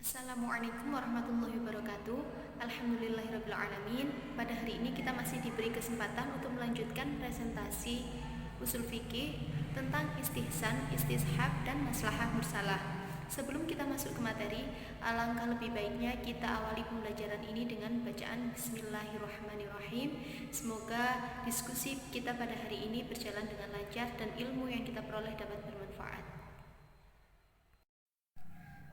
Assalamualaikum warahmatullahi wabarakatuh. Alhamdulillahirrabbilalamin. Pada hari ini kita masih diberi kesempatan untuk melanjutkan presentasi usul fikih tentang istihsan, istishab, dan maslahah mursalah. Sebelum kita masuk ke materi, alangkah lebih baiknya kita awali pembelajaran ini dengan bacaan Bismillahirrahmanirrahim. Semoga diskusi kita pada hari ini berjalan dengan lancar dan ilmu yang kita peroleh dapat bermanfaat.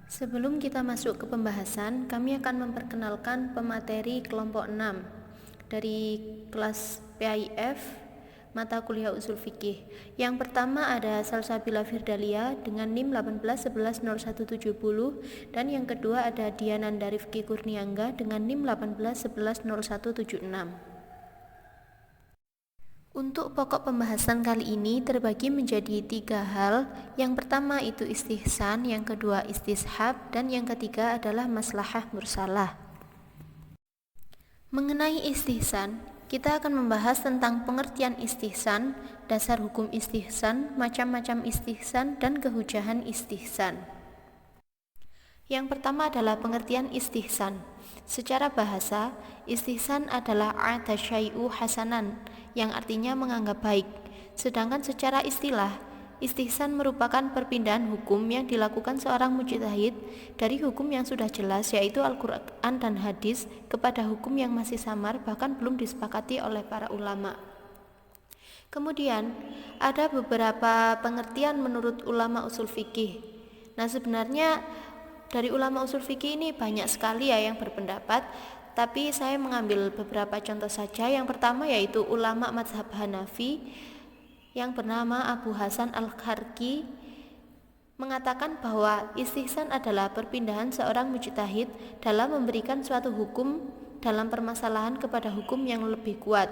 Sebelum kita masuk ke pembahasan, kami akan memperkenalkan pemateri kelompok 6 dari kelas PAIF mata kuliah usul fikih. Yang pertama ada Salsabila Firdalia dengan NIM 18110170 dan yang kedua ada Diananda Rifki Kurniangga dengan NIM 18110176. Untuk pokok pembahasan kali ini terbagi menjadi 3 hal. Yang pertama itu istihsan, yang kedua istishab, dan yang ketiga adalah maslahah mursalah. Mengenai istihsan, kita akan membahas tentang pengertian istihsan, dasar hukum istihsan, macam-macam istihsan, dan kehujahan istihsan. Yang pertama adalah pengertian istihsan. Secara bahasa, istihsan adalah a'ta syai'u hasanan, yang artinya menganggap baik. Sedangkan secara istilah, istihsan merupakan perpindahan hukum yang dilakukan seorang mujtahid dari hukum yang sudah jelas yaitu Al-Quran dan hadis kepada hukum yang masih samar bahkan belum disepakati oleh para ulama. Kemudian, ada beberapa pengertian menurut ulama usul fikih. Nah, sebenarnya dari ulama usul fikih ini banyak sekali ya yang berpendapat, tapi saya mengambil beberapa contoh saja. Yang pertama yaitu ulama mazhab Hanafi yang bernama Abu Hasan Al-Kharki mengatakan bahwa istihsan adalah perpindahan seorang mujtahid dalam memberikan suatu hukum dalam permasalahan kepada hukum yang lebih kuat.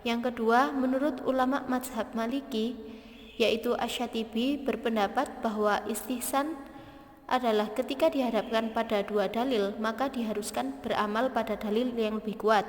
Yang kedua, menurut ulama mazhab Maliki yaitu Asy-Syatibi berpendapat bahwa istihsan adalah ketika dihadapkan pada 2 dalil, maka diharuskan beramal pada dalil yang lebih kuat.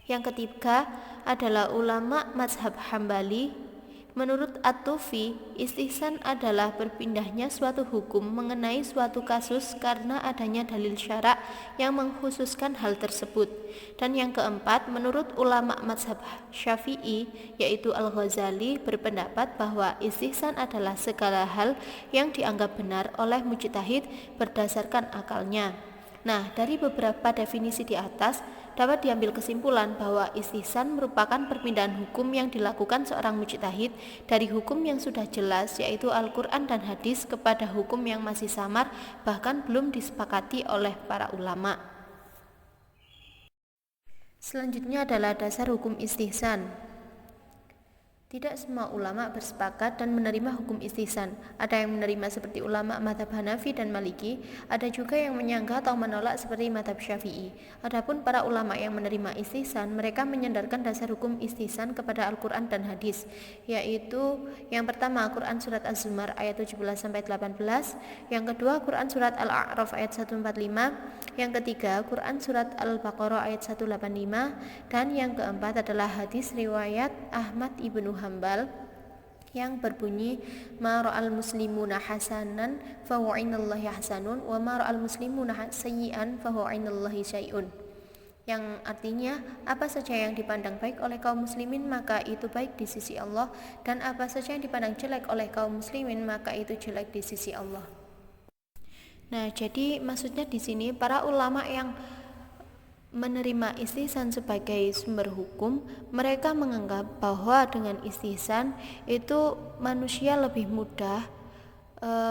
Yang ketiga adalah ulama mazhab Hambali. Menurut At-Tufi, istihsan adalah berpindahnya suatu hukum mengenai suatu kasus karena adanya dalil syara' yang mengkhususkan hal tersebut. Dan yang keempat, menurut ulama mazhab Syafi'i yaitu Al-Ghazali berpendapat bahwa istihsan adalah segala hal yang dianggap benar oleh mujtahid berdasarkan akalnya. Nah, dari beberapa definisi di atas dapat diambil kesimpulan bahwa istihsan merupakan perpindahan hukum yang dilakukan seorang mujtahid dari hukum yang sudah jelas yaitu Al-Quran dan hadis kepada hukum yang masih samar bahkan belum disepakati oleh para ulama. Selanjutnya adalah dasar hukum istihsan. Tidak semua ulama bersepakat dan menerima hukum istihsan. Ada yang menerima seperti ulama mazhab Hanafi dan Maliki, ada juga yang menyangga atau menolak seperti mazhab Syafi'i. Adapun para ulama yang menerima istihsan, mereka menyandarkan dasar hukum istihsan kepada Al-Quran dan hadis, yaitu yang pertama Quran surat Az-Zumar ayat 17-18, yang kedua Quran surat Al-A'raf ayat 145, yang ketiga Quran surat Al-Baqarah ayat 185, dan yang keempat adalah hadis riwayat Ahmad ibnu Hambal yang berbunyi ma ra'al muslimuna hasanan fa huwa inallahi hasanun wa ma ra'al muslimuna sayyi'an fa huwa inallahi syai'un, yang artinya apa saja yang dipandang baik oleh kaum muslimin maka itu baik di sisi Allah, dan apa saja yang dipandang jelek oleh kaum muslimin maka itu jelek di sisi Allah. Nah, jadi maksudnya di sini para ulama yang menerima istihsan sebagai sumber hukum, mereka menganggap bahwa dengan istihsan itu manusia lebih mudah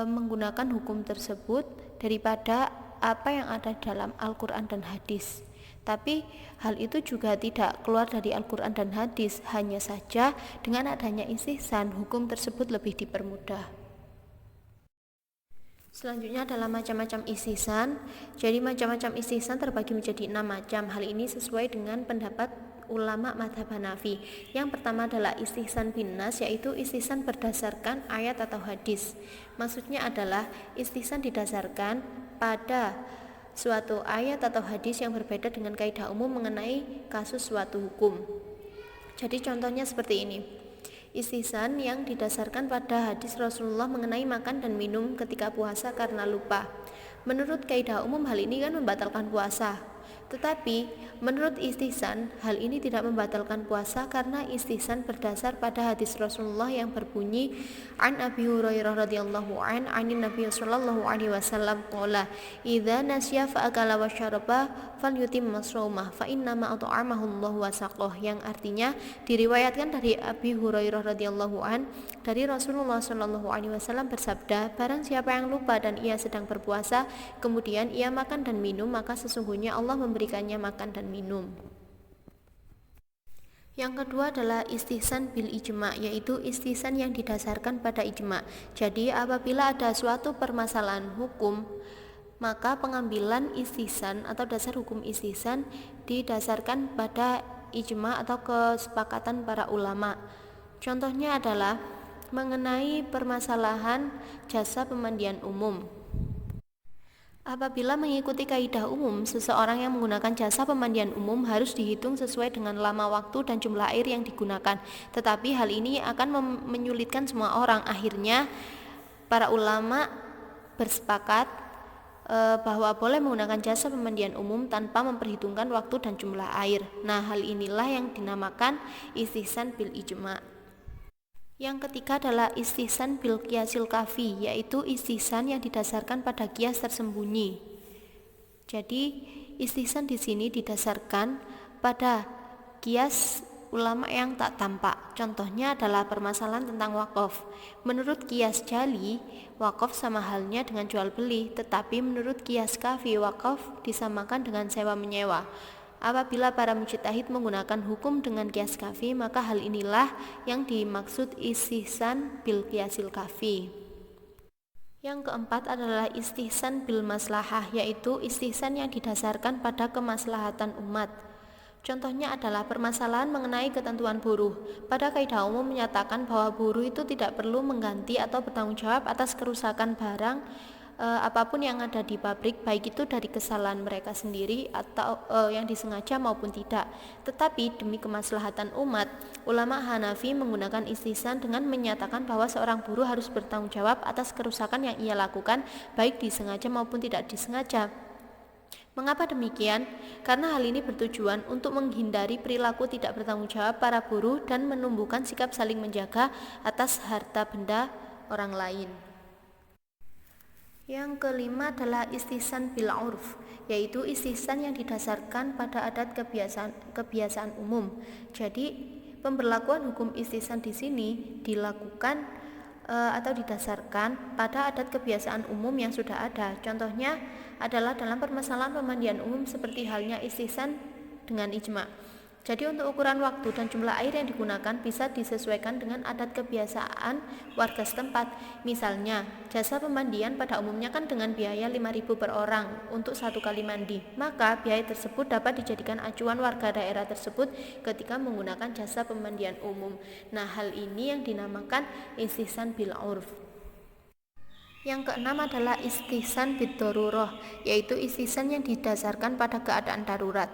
menggunakan hukum tersebut daripada apa yang ada dalam Al-Quran dan hadis. Tapi hal itu juga tidak keluar dari Al-Quran dan hadis, hanya saja dengan adanya istihsan hukum tersebut lebih dipermudah. Selanjutnya adalah macam-macam istihsan. Jadi macam-macam istihsan terbagi menjadi 6 macam. Hal ini sesuai dengan pendapat ulama mazhab Hanafi. Yang pertama adalah istihsan binnas, yaitu istihsan berdasarkan ayat atau hadis. Maksudnya adalah istihsan didasarkan pada suatu ayat atau hadis yang berbeda dengan kaidah umum mengenai kasus suatu hukum. Jadi contohnya seperti ini. Istihsan yang didasarkan pada hadis Rasulullah mengenai makan dan minum ketika puasa karena lupa. Menurut kaidah umum hal ini kan membatalkan puasa. Tetapi menurut istihsan hal ini tidak membatalkan puasa karena istihsan berdasar pada hadis Rasulullah yang berbunyi an Abi Hurairah radhiyallahu an anin Nabi sallallahu alaihi wasallam qala idza nasya fa akala wa syaraba falyutimma shaumah fa inna ma at'amahu Allah wa saqah, yang artinya diriwayatkan dari Abi Hurairah radhiyallahu an dari Rasulullah sallallahu alaihi wasallam bersabda, barang siapa yang lupa dan ia sedang berpuasa kemudian ia makan dan minum, maka sesungguhnya Allah memberikannya makan dan minum. Yang kedua adalah istihsan bil ijma', yaitu istihsan yang didasarkan pada ijma'. Jadi apabila ada suatu permasalahan hukum, maka pengambilan istihsan atau dasar hukum istihsan didasarkan pada ijma' atau kesepakatan para ulama. Contohnya adalah mengenai permasalahan jasa pemandian umum. Apabila mengikuti kaidah umum, seseorang yang menggunakan jasa pemandian umum harus dihitung sesuai dengan lama waktu dan jumlah air yang digunakan. Tetapi hal ini akan menyulitkan semua orang. Akhirnya para ulama bersepakat bahwa boleh menggunakan jasa pemandian umum tanpa memperhitungkan waktu dan jumlah air. Nah, hal inilah yang dinamakan istihsan bil ijma'. Yang ketiga adalah istihsan bil qiyasil kafi, yaitu istihsan yang didasarkan pada kias tersembunyi. Jadi istihsan di sini didasarkan pada kias ulama yang tak tampak. Contohnya adalah permasalahan tentang wakaf. Menurut kias jali, wakaf sama halnya dengan jual beli, tetapi menurut kias kafi, wakaf disamakan dengan sewa menyewa. Apabila para mujtahid menggunakan hukum dengan kias kafi, maka hal inilah yang dimaksud istihsan bil qiyasil kafi. Yang keempat adalah istihsan bil maslahah, yaitu istihsan yang didasarkan pada kemaslahatan umat. Contohnya adalah permasalahan mengenai ketentuan buruh. Pada kaidah umum menyatakan bahwa buruh itu tidak perlu mengganti atau bertanggung jawab atas kerusakan barang apapun yang ada di pabrik, baik itu dari kesalahan mereka sendiri atau yang disengaja maupun tidak. Tetapi demi kemaslahatan umat, ulama Hanafi menggunakan istihsan dengan menyatakan bahwa seorang buruh harus bertanggung jawab atas kerusakan yang ia lakukan, baik disengaja maupun tidak disengaja. Mengapa demikian? Karena hal ini bertujuan untuk menghindari perilaku tidak bertanggung jawab para buruh dan menumbuhkan sikap saling menjaga atas harta benda orang lain. Yang kelima adalah istihsan bil urf, yaitu istihsan yang didasarkan pada adat kebiasaan umum. Jadi pemberlakuan hukum istihsan di sini dilakukan atau didasarkan pada adat kebiasaan umum yang sudah ada. Contohnya adalah dalam permasalahan pemandian umum seperti halnya istihsan dengan ijma'. Jadi untuk ukuran waktu dan jumlah air yang digunakan bisa disesuaikan dengan adat kebiasaan warga setempat. Misalnya, jasa pemandian pada umumnya kan dengan biaya 5.000 per orang untuk 1 kali mandi. Maka biaya tersebut dapat dijadikan acuan warga daerah tersebut ketika menggunakan jasa pemandian umum. Nah, hal ini yang dinamakan istihsan bil urf. Yang keenam adalah istihsan bid darurah, yaitu istihsan yang didasarkan pada keadaan darurat.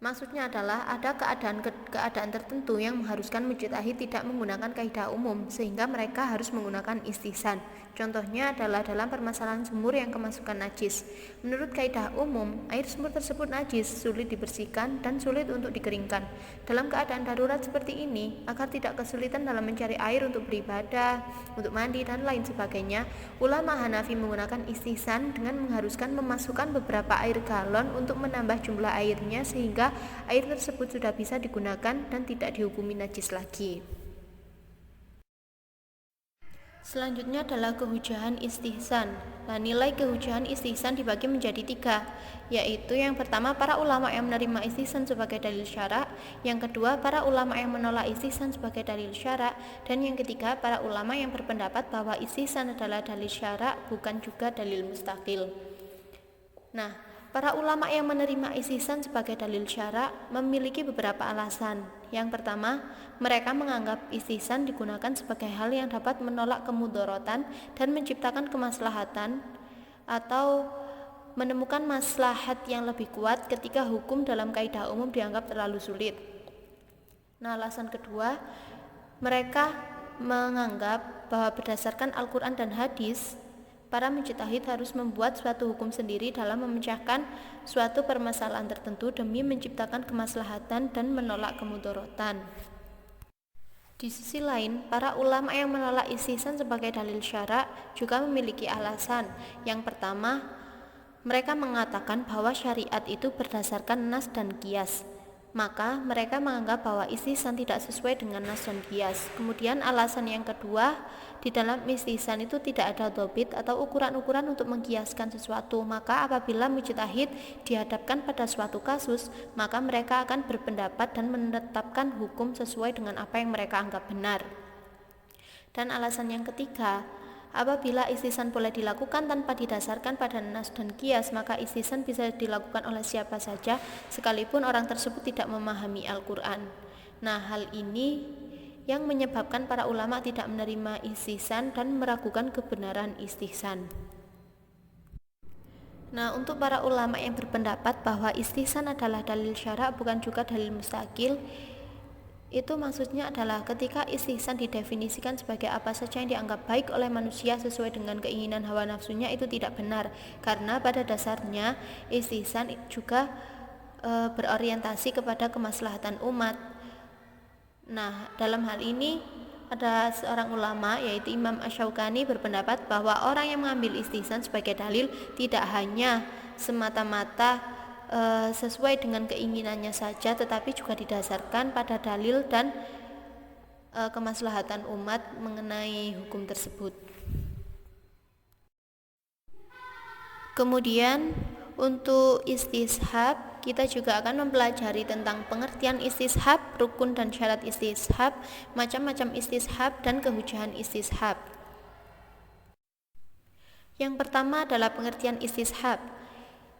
Maksudnya adalah ada keadaan tertentu yang mengharuskan mujtahid tidak menggunakan kaidah umum sehingga mereka harus menggunakan istihsan. Contohnya adalah dalam permasalahan sumur yang kemasukan najis. Menurut kaidah umum, air sumur tersebut najis, sulit dibersihkan dan sulit untuk dikeringkan. Dalam keadaan darurat seperti ini, agar tidak kesulitan dalam mencari air untuk beribadah, untuk mandi dan lain sebagainya, ulama Hanafi menggunakan istihsan dengan mengharuskan memasukkan beberapa air galon untuk menambah jumlah airnya sehingga air tersebut sudah bisa digunakan dan tidak dihukumi najis lagi. Selanjutnya adalah kehujahan istihsan. Nah, nilai kehujahan istihsan dibagi menjadi 3, yaitu yang pertama para ulama yang menerima istihsan sebagai dalil syara', yang kedua para ulama yang menolak istihsan sebagai dalil syara', dan yang ketiga para ulama yang berpendapat bahwa istihsan adalah dalil syara' bukan juga dalil mustaqil. Nah, para ulama yang menerima istihsan sebagai dalil syara' memiliki beberapa alasan. Yang pertama, mereka menganggap istihsan digunakan sebagai hal yang dapat menolak kemudorotan dan menciptakan kemaslahatan atau menemukan maslahat yang lebih kuat ketika hukum dalam kaidah umum dianggap terlalu sulit. Nah, alasan kedua, mereka menganggap bahwa berdasarkan Al-Quran dan hadis, para mujtahid harus membuat suatu hukum sendiri dalam memecahkan suatu permasalahan tertentu demi menciptakan kemaslahatan dan menolak kemudorotan. Di sisi lain, para ulama yang menolak istihsan sebagai dalil syara juga memiliki alasan. Yang pertama, mereka mengatakan bahwa syariat itu berdasarkan nas dan qiyas. Maka mereka menganggap bahwa istihsan tidak sesuai dengan nas dan qiyas. Kemudian alasan yang kedua, di dalam istihsan itu tidak ada dhobit atau ukuran-ukuran untuk mengkiaskan sesuatu. Maka apabila mujtahid dihadapkan pada suatu kasus, maka mereka akan berpendapat dan menetapkan hukum sesuai dengan apa yang mereka anggap benar. Dan alasan yang ketiga, apabila istihsan boleh dilakukan tanpa didasarkan pada nas dan qiyas, maka istihsan bisa dilakukan oleh siapa saja sekalipun orang tersebut tidak memahami Al-Quran. Nah, hal ini yang menyebabkan para ulama tidak menerima istihsan dan meragukan kebenaran istihsan. Nah, untuk para ulama yang berpendapat bahwa istihsan adalah dalil syara bukan juga dalil mustaqil, itu maksudnya adalah ketika istihsan didefinisikan sebagai apa saja yang dianggap baik oleh manusia sesuai dengan keinginan hawa nafsunya, itu tidak benar, karena pada dasarnya istihsan juga berorientasi kepada kemaslahatan umat. Nah, dalam hal ini ada seorang ulama yaitu Imam Asy-Syaukani berpendapat bahwa orang yang mengambil istihsan sebagai dalil tidak hanya semata-mata sesuai dengan keinginannya saja, tetapi juga didasarkan pada dalil dan kemaslahatan umat mengenai hukum tersebut. Kemudian untuk istishab, kita juga akan mempelajari tentang pengertian istishab, rukun dan syarat istishab, macam-macam istishab dan kehujahan istishab. Yang pertama adalah pengertian istishab.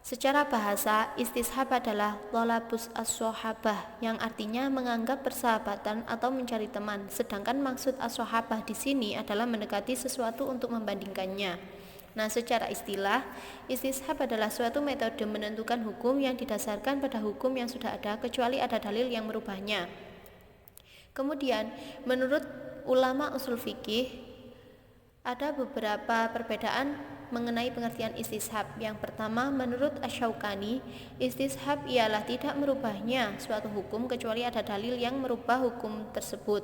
Secara bahasa, istishab adalah thalabus as-sahabah, yang artinya menganggap persahabatan atau mencari teman. Sedangkan maksud as-sahabah di sini adalah mendekati sesuatu untuk membandingkannya. Nah, secara istilah, istishab adalah suatu metode menentukan hukum yang didasarkan pada hukum yang sudah ada kecuali ada dalil yang merubahnya. Kemudian, menurut ulama usul fikih, ada beberapa perbedaan mengenai pengertian istishab. Yang pertama, menurut Asy-Syaukani, istishab ialah tidak merubahnya suatu hukum kecuali ada dalil yang merubah hukum tersebut.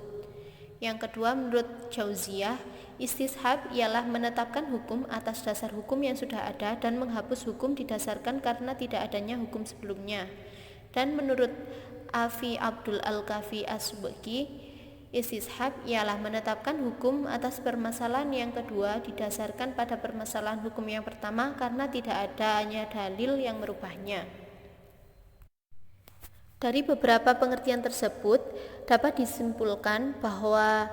Yang kedua, menurut Jauziyah, istishab ialah menetapkan hukum atas dasar hukum yang sudah ada dan menghapus hukum didasarkan karena tidak adanya hukum sebelumnya. Dan menurut Afi Abdul Al-Kafi As-Subki, istishab ialah menetapkan hukum atas permasalahan yang kedua didasarkan pada permasalahan hukum yang pertama karena tidak adanya dalil yang merubahnya. Dari beberapa pengertian tersebut dapat disimpulkan bahwa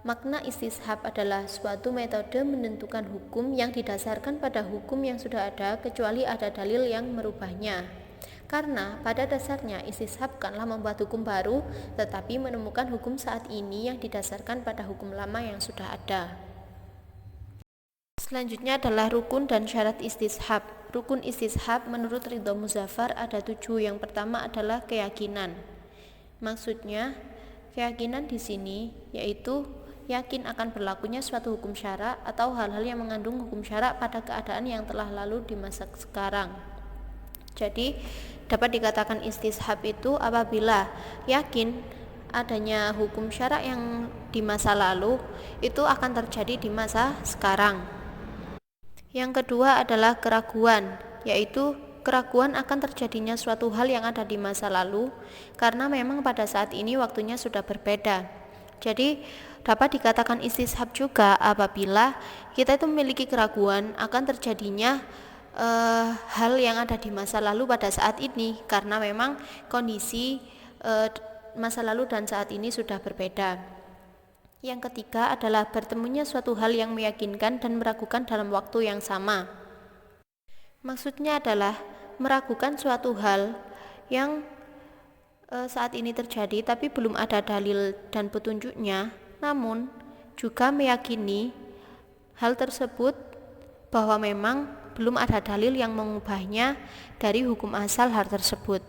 makna istishab adalah suatu metode menentukan hukum yang didasarkan pada hukum yang sudah ada kecuali ada dalil yang merubahnya. Karena pada dasarnya istishab bukanlah membuat hukum baru, tetapi menemukan hukum saat ini yang didasarkan pada hukum lama yang sudah ada. Selanjutnya adalah rukun dan syarat istishab. Rukun istishab menurut Ridho Muzaffar ada 7. Yang pertama adalah keyakinan. Maksudnya, keyakinan di sini yaitu yakin akan berlakunya suatu hukum syara atau hal-hal yang mengandung hukum syara pada keadaan yang telah lalu di masa sekarang. Jadi, dapat dikatakan istishab itu apabila yakin adanya hukum syara yang di masa lalu itu akan terjadi di masa sekarang. Yang kedua adalah keraguan, yaitu keraguan akan terjadinya suatu hal yang ada di masa lalu karena memang pada saat ini waktunya sudah berbeda. Jadi dapat dikatakan istishab juga apabila kita itu memiliki keraguan akan terjadinya hal yang ada di masa lalu pada saat ini karena memang kondisi masa lalu dan saat ini sudah berbeda. Yang ketiga adalah bertemunya suatu hal yang meyakinkan dan meragukan dalam waktu yang sama. Maksudnya adalah meragukan suatu hal yang saat ini terjadi tapi belum ada dalil dan petunjuknya, namun juga meyakini hal tersebut bahwa memang belum ada dalil yang mengubahnya dari hukum asal hal tersebut.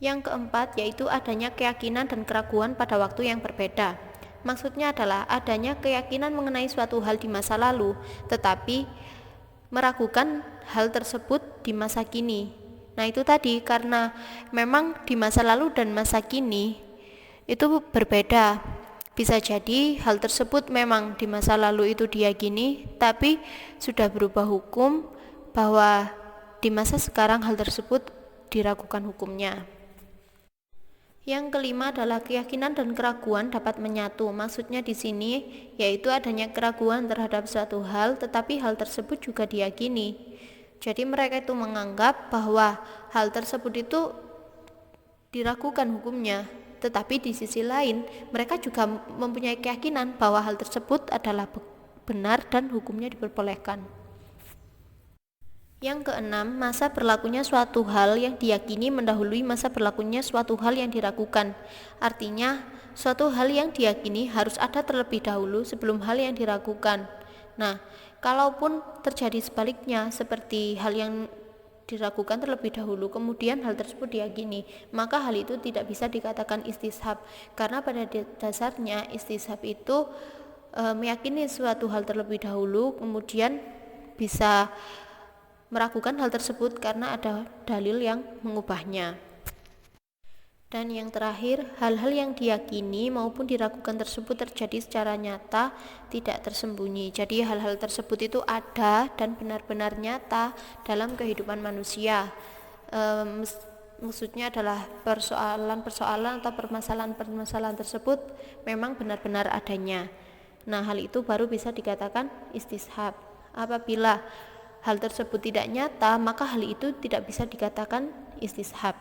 Yang keempat yaitu adanya keyakinan dan keraguan pada waktu yang berbeda. Maksudnya adalah adanya keyakinan mengenai suatu hal di masa lalu, tetapi meragukan hal tersebut di masa kini. Nah, itu tadi karena memang di masa lalu dan masa kini itu berbeda. Bisa jadi hal tersebut memang di masa lalu itu diyakini, tapi sudah berubah hukum bahwa di masa sekarang hal tersebut diragukan hukumnya. Yang kelima adalah keyakinan dan keraguan dapat menyatu. Maksudnya di sini yaitu adanya keraguan terhadap suatu hal, tetapi hal tersebut juga diyakini. Jadi mereka itu menganggap bahwa hal tersebut itu diragukan hukumnya, tetapi di sisi lain mereka juga mempunyai keyakinan bahwa hal tersebut adalah benar dan hukumnya diperbolehkan. Yang keenam, masa berlakunya suatu hal yang diyakini mendahului masa berlakunya suatu hal yang diragukan. Artinya, suatu hal yang diyakini harus ada terlebih dahulu sebelum hal yang diragukan. Nah, kalaupun terjadi sebaliknya, seperti hal yang diragukan terlebih dahulu, kemudian hal tersebut diyakini, maka hal itu tidak bisa dikatakan istishab, karena pada dasarnya istishab itu meyakini suatu hal terlebih dahulu, kemudian bisa meragukan hal tersebut karena ada dalil yang mengubahnya. Dan yang terakhir, hal-hal yang diyakini maupun diragukan tersebut terjadi secara nyata, tidak tersembunyi. Jadi hal-hal tersebut itu ada dan benar-benar nyata dalam kehidupan manusia. Maksudnya adalah persoalan-persoalan atau permasalahan-permasalahan tersebut memang benar-benar adanya. Nah, hal itu baru bisa dikatakan istishab. Apabila hal tersebut tidak nyata, maka hal itu tidak bisa dikatakan istishab.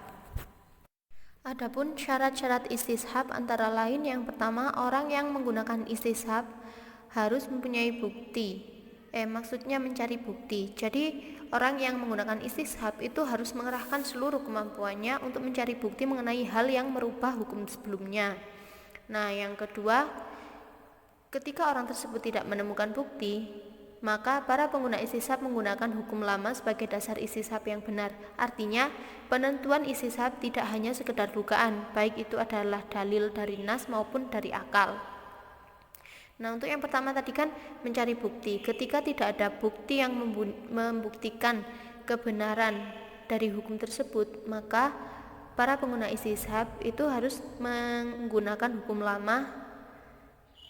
Adapun syarat-syarat istishab antara lain, yang pertama, orang yang menggunakan istishab harus mempunyai bukti. Maksudnya mencari bukti. Jadi orang yang menggunakan istishab itu harus mengerahkan seluruh kemampuannya untuk mencari bukti mengenai hal yang merubah hukum sebelumnya. Nah, yang kedua, ketika orang tersebut tidak menemukan bukti, maka para pengguna istishab menggunakan hukum lama sebagai dasar istishab yang benar. Artinya, penentuan istishab tidak hanya sekedar dugaan, baik itu adalah dalil dari nas maupun dari akal. Nah, untuk yang pertama tadi kan mencari bukti. Ketika tidak ada bukti yang membuktikan kebenaran dari hukum tersebut, maka para pengguna istishab itu harus menggunakan hukum lama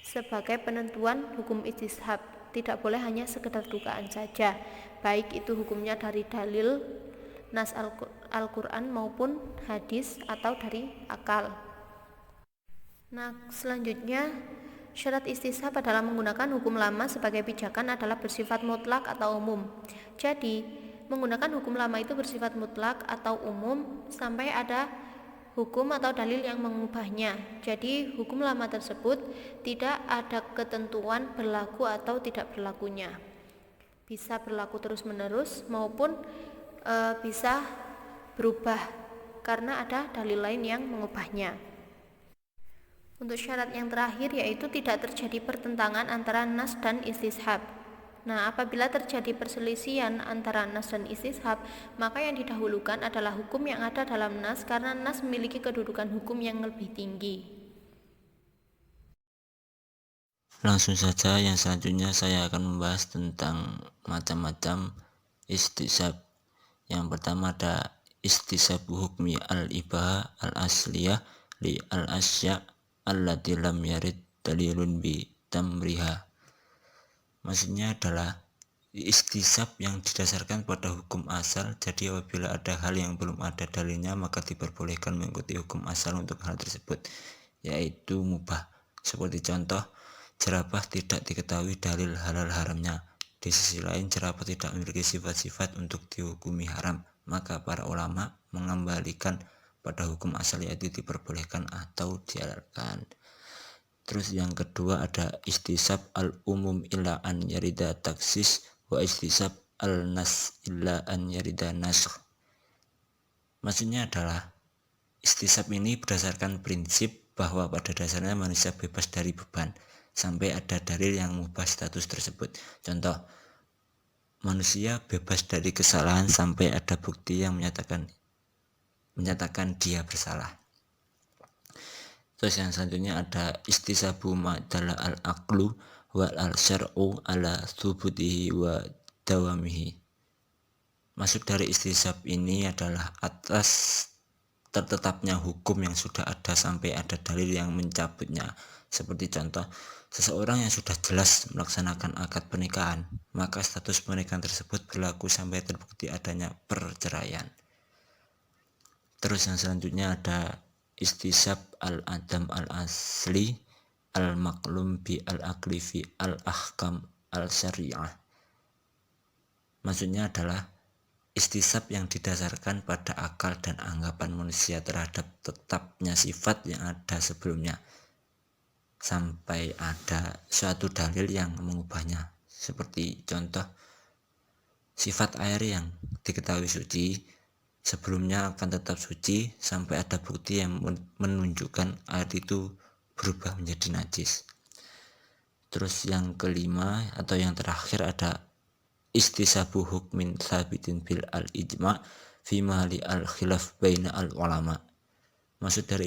sebagai penentuan hukum istishab. Tidak boleh hanya sekedar dugaan saja, baik itu hukumnya dari dalil nas Al-Quran maupun hadis atau dari akal. Nah, selanjutnya syarat istishab adalah menggunakan hukum lama sebagai pijakan adalah bersifat mutlak atau umum. Jadi menggunakan hukum lama itu bersifat mutlak atau umum sampai ada hukum atau dalil yang mengubahnya. Jadi hukum lama tersebut tidak ada ketentuan berlaku atau tidak berlakunya. Bisa berlaku terus-menerus maupun bisa berubah karena ada dalil lain yang mengubahnya. Untuk syarat yang terakhir yaitu tidak terjadi pertentangan antara nas dan istishab. Nah, apabila terjadi perselisihan antara nas dan istishab, maka yang didahulukan adalah hukum yang ada dalam nas karena nas memiliki kedudukan hukum yang lebih tinggi. Langsung saja, yang selanjutnya saya akan membahas tentang macam-macam istishab. Yang pertama ada istishab hukmi al-ibaha al-asliyah li al-asya' allati lam yarid dalilun bi tamriha. Maksudnya adalah istishab yang didasarkan pada hukum asal. Jadi apabila ada hal yang belum ada dalilnya, maka diperbolehkan mengikuti hukum asal untuk hal tersebut, yaitu mubah. Seperti contoh, jerapah tidak diketahui dalil halal haramnya. Di sisi lain, jerapah tidak memiliki sifat-sifat untuk dihukumi haram, maka para ulama mengembalikan pada hukum asal, yaitu diperbolehkan atau dihalalkan. Terus yang kedua ada istishab al-umum illa an yarida taksis wa istishab al-nas illa an yarida nasakh. Maksudnya adalah istishab ini berdasarkan prinsip bahwa pada dasarnya manusia bebas dari beban sampai ada dalil yang mengubah status tersebut. Contoh, manusia bebas dari kesalahan sampai ada bukti yang menyatakan dia bersalah. Terus yang selanjutnya ada istisabu ma'dala al-aqlu wal al-syar'u ala thubutihi wa dawamihi. Maksud dari istisab ini adalah atas tertetapnya hukum yang sudah ada sampai ada dalil yang mencabutnya. Seperti contoh, seseorang yang sudah jelas melaksanakan akad pernikahan, maka status pernikahan tersebut berlaku sampai terbukti adanya perceraian. Terus yang selanjutnya ada istisab al-adam al-asli al-maklum bi al-aqli fi al-ahkam al-syari'ah. Maksudnya adalah istisab yang didasarkan pada akal dan anggapan manusia terhadap tetapnya sifat yang ada sebelumnya sampai ada suatu dalil yang mengubahnya. Seperti contoh, sifat air yang diketahui suci sebelumnya akan tetap suci sampai ada bukti yang menunjukkan air itu berubah menjadi najis. Terus yang kelima atau yang terakhir ada istisabu hukmin sabitin bil al-ijma' fi mahali al-khilaf baina al-ulama. Maksud dari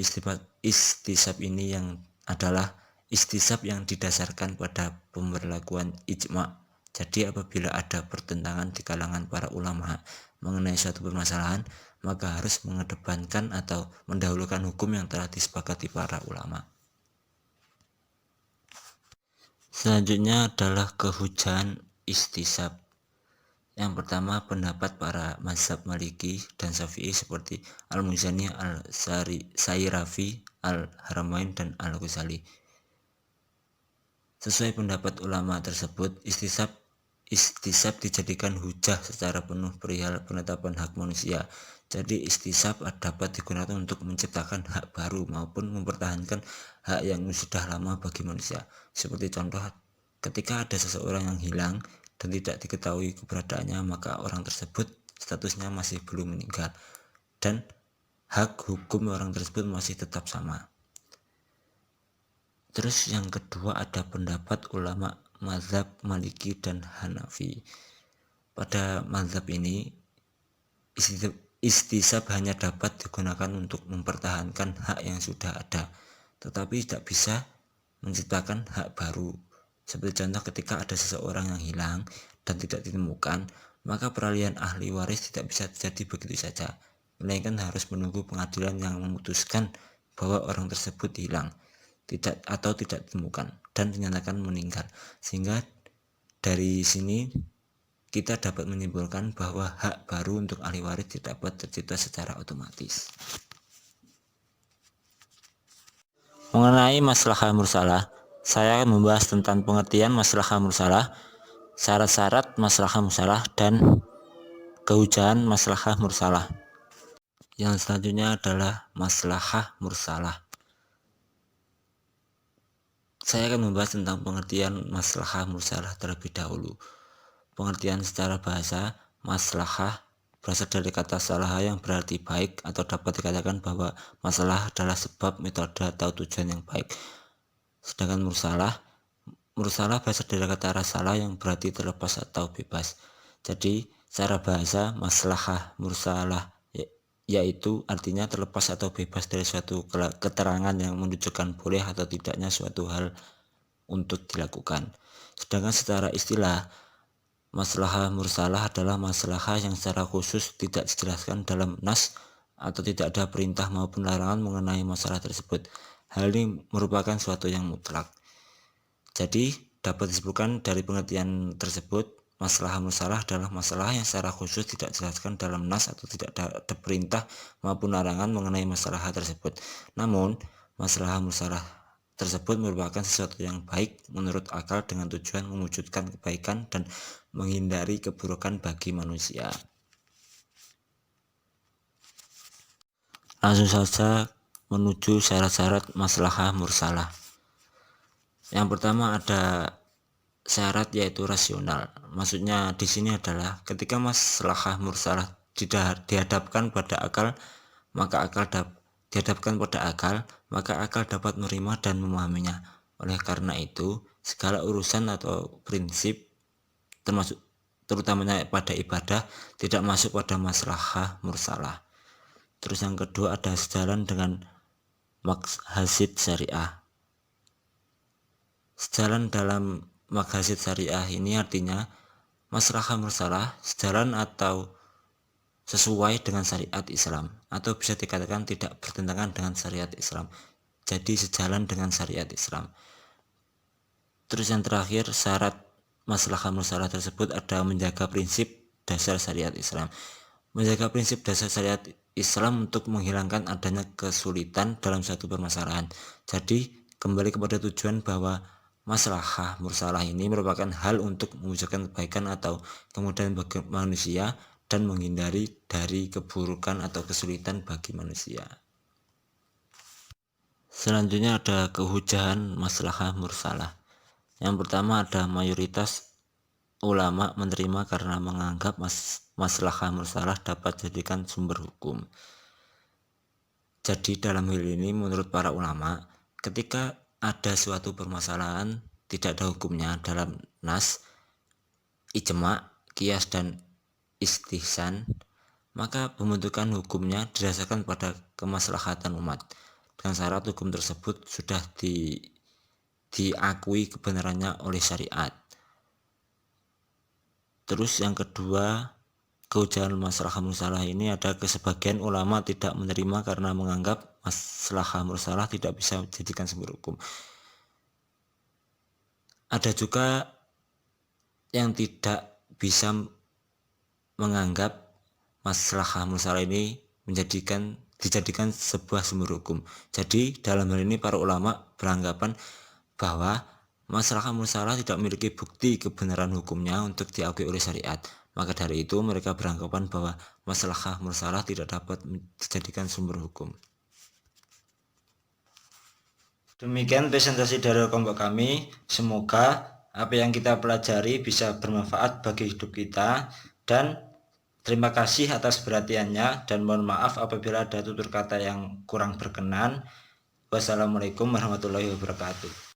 istisab ini yang adalah istisab yang didasarkan pada pemberlakuan ijma'. Jadi apabila ada pertentangan di kalangan para ulama mengenai suatu permasalahan, maka harus mengedepankan atau mendahulukan hukum yang telah disepakati para ulama. Selanjutnya adalah kehujahan istisab. Yang pertama, pendapat para mazhab Maliki dan Syafi'i seperti Al-Muzani, Al-Sairafi, Al-Haramain, dan Al-Ghazali. Sesuai pendapat ulama tersebut, istisab dijadikan hujah secara penuh perihal penetapan hak manusia. Jadi istisab dapat digunakan untuk menciptakan hak baru maupun mempertahankan hak yang sudah lama bagi manusia. Seperti contoh, ketika ada seseorang yang hilang dan tidak diketahui keberadaannya, maka orang tersebut statusnya masih belum meninggal dan hak hukum orang tersebut masih tetap sama. Terus yang kedua ada pendapat ulama mazhab Maliki dan Hanafi. Pada mazhab ini istisab hanya dapat digunakan untuk mempertahankan hak yang sudah ada, tetapi tidak bisa menciptakan hak baru. Seperti contoh, ketika ada seseorang yang hilang dan tidak ditemukan, maka peralihan ahli waris tidak bisa terjadi begitu saja, melainkan harus menunggu pengadilan yang memutuskan bahwa orang tersebut hilang tidak ditemukan dan dinyatakan meninggal. Sehingga dari sini kita dapat menyimpulkan bahwa hak baru untuk ahli waris tidak dapat tercipta secara otomatis. Mengenai maslahah mursalah, saya akan membahas tentang pengertian maslahah mursalah, syarat-syarat maslahah mursalah, dan kehujahan maslahah mursalah. Yang selanjutnya adalah maslahah mursalah. Saya akan membahas tentang pengertian maslahah mursalah terlebih dahulu. Pengertian secara bahasa, maslahah berasal dari kata salah yang berarti baik, atau dapat dikatakan bahwa masalah adalah sebab, metode, atau tujuan yang baik. Sedangkan mursalah berasal dari kata rasalah yang berarti terlepas atau bebas. Jadi secara bahasa, maslahah mursalah yaitu artinya terlepas atau bebas dari suatu keterangan yang menunjukkan boleh atau tidaknya suatu hal untuk dilakukan. Sedangkan secara istilah, maslahah mursalah adalah maslahah yang secara khusus tidak dijelaskan dalam nas atau tidak ada perintah maupun larangan mengenai masalah tersebut. Hal ini merupakan suatu yang mutlak. Jadi dapat disebutkan dari pengertian tersebut, maslahah mursalah adalah masalah yang secara khusus tidak dijelaskan dalam nas atau tidak ada perintah maupun larangan mengenai masalah tersebut. Namun, maslahah mursalah tersebut merupakan sesuatu yang baik menurut akal dengan tujuan mewujudkan kebaikan dan menghindari keburukan bagi manusia. Langsung saja menuju syarat-syarat maslahah mursalah. Yang pertama ada syarat yaitu rasional. Maksudnya di sini adalah ketika maslahah mursalah dihadapkan pada akal, maka akal dapat menerima dan memahaminya. Oleh karena itu, segala urusan atau prinsip terutamanya pada ibadah tidak masuk pada maslahah mursalah. Terus yang kedua ada sejalan dengan maqasid syariah. Sejalan dalam maqasid syariah ini artinya maslahah mursalah sejalan atau sesuai dengan syariat Islam, atau bisa dikatakan tidak bertentangan dengan syariat Islam, jadi sejalan dengan syariat Islam. Terus yang terakhir, syarat maslahah mursalah tersebut ada menjaga prinsip dasar syariat Islam. Menjaga prinsip dasar syariat Islam untuk menghilangkan adanya kesulitan dalam suatu permasalahan. Jadi kembali kepada tujuan bahwa maslahah mursalah ini merupakan hal untuk mewujudkan kebaikan atau kemudahan bagi manusia dan menghindari dari keburukan atau kesulitan bagi manusia. Selanjutnya ada kehujahan maslahah mursalah. Yang pertama ada mayoritas ulama menerima karena menganggap maslahah mursalah dapat dijadikan sumber hukum. Jadi dalam hal ini menurut para ulama, ketika ada suatu permasalahan tidak ada hukumnya dalam nas, ijma, qiyas dan istihsan, maka pembentukan hukumnya didasarkan pada kemaslahatan umat dengan syarat hukum tersebut sudah diakui kebenarannya oleh syariat. Terus yang kedua, kehujahan maslahah mursalah ini ada sebagian ulama tidak menerima karena menganggap maslahah mursalah tidak bisa dijadikan sumber hukum. Ada juga yang tidak bisa menganggap maslahah mursalah ini dijadikan sebuah sumber hukum. Jadi dalam hal ini para ulama beranggapan bahwa maslahah mursalah tidak memiliki bukti kebenaran hukumnya untuk diakui oleh syariat. Maka dari itu mereka beranggapan bahwa maslahah mursalah tidak dapat dijadikan sumber hukum. Demikian presentasi dari kelompok kami. Semoga apa yang kita pelajari bisa bermanfaat bagi hidup kita, dan terima kasih atas perhatiannya, dan mohon maaf apabila ada tutur kata yang kurang berkenan. Wassalamualaikum warahmatullahi wabarakatuh.